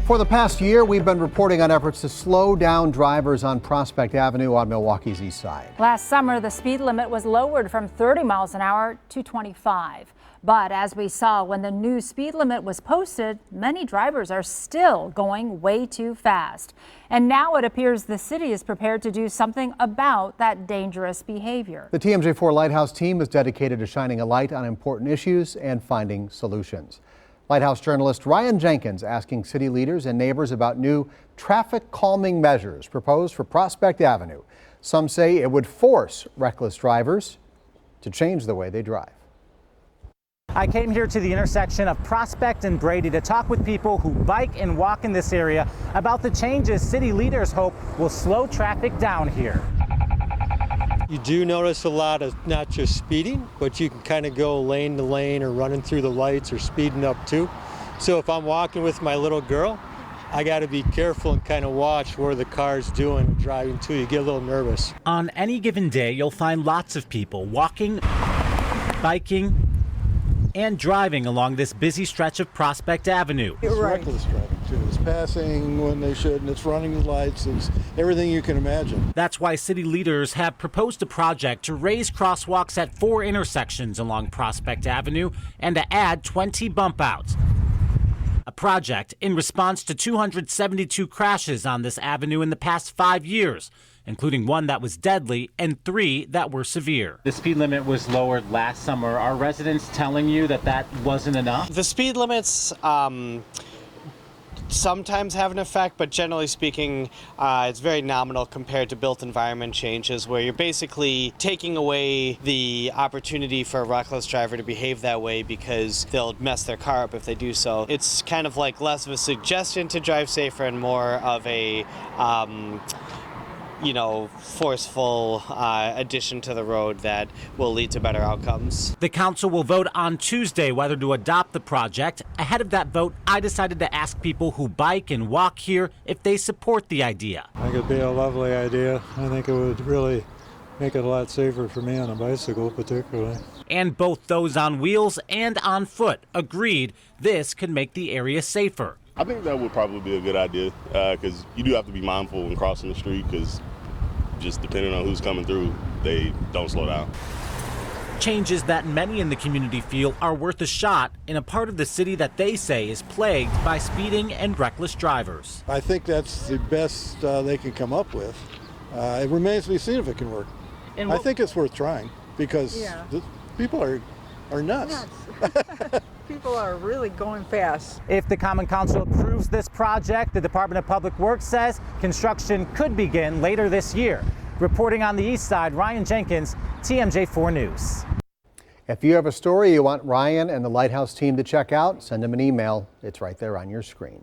For the past year, we've been reporting on efforts to slow down drivers on Prospect Avenue on Milwaukee's east side. Last summer, the speed limit was lowered from 30 miles an hour to 25. But as we saw when the new speed limit was posted, many drivers are still going way too fast. And now it appears the city is prepared to do something about that dangerous behavior. The TMJ4 Lighthouse team is dedicated to shining a light on important issues and finding solutions. Lighthouse journalist Ryan Jenkins asking city leaders and neighbors about new traffic calming measures proposed for Prospect Avenue. Some say it would force reckless drivers to change the way they drive. I came here to the intersection of Prospect and Brady to talk with people who bike and walk in this area about the changes city leaders hope will slow traffic down here. You do notice a lot of not just speeding, but you can kind of go lane to lane or running through the lights or speeding up too. So if I'm walking with my little girl, I got to be careful and kind of watch where the car's doing and driving too. You get a little nervous. On any given day, you'll find lots of people walking, biking, and driving along this busy stretch of Prospect Avenue. It's reckless driving too. It's passing when they shouldn't. It's running the lights. It's everything you can imagine. That's why city leaders have proposed a project to raise crosswalks at 4 intersections along Prospect Avenue and to add 20 bump outs. A project in response to 272 crashes on this avenue in the past 5 years, including one that was deadly and 3 that were severe. The speed limit was lowered last summer. Are residents telling you that that wasn't enough? The speed limits sometimes have an effect, but generally speaking, it's very nominal compared to built environment changes, where you're basically taking away the opportunity for a reckless driver to behave that way because they'll mess their car up if they do so. It's kind of like less of a suggestion to drive safer and more of a forceful addition to the road that will lead to better outcomes. The council will vote on Tuesday whether to adopt the project. Ahead of that vote, I decided to ask people who bike and walk here if they support the idea. I think it'd be a lovely idea. I think it would really make it a lot safer for me on a bicycle particularly. And both those on wheels and on foot agreed this could make the area safer. I think that would probably be a good idea because you do have to be mindful when crossing the street because just depending on who's coming through, they don't slow down. Changes that many in the community feel are worth a shot in a part of the city that they say is plagued by speeding and reckless drivers. I think that's the best they can come up with. It remains to be seen if it can work. I think it's worth trying because people are nuts. People are really going fast. If the Common Council approves this project, the Department of Public Works says construction could begin later this year. Reporting on the east side, Ryan Jenkins, TMJ4 News. If you have a story you want Ryan and the Lighthouse team to check out, send them an email. It's right there on your screen.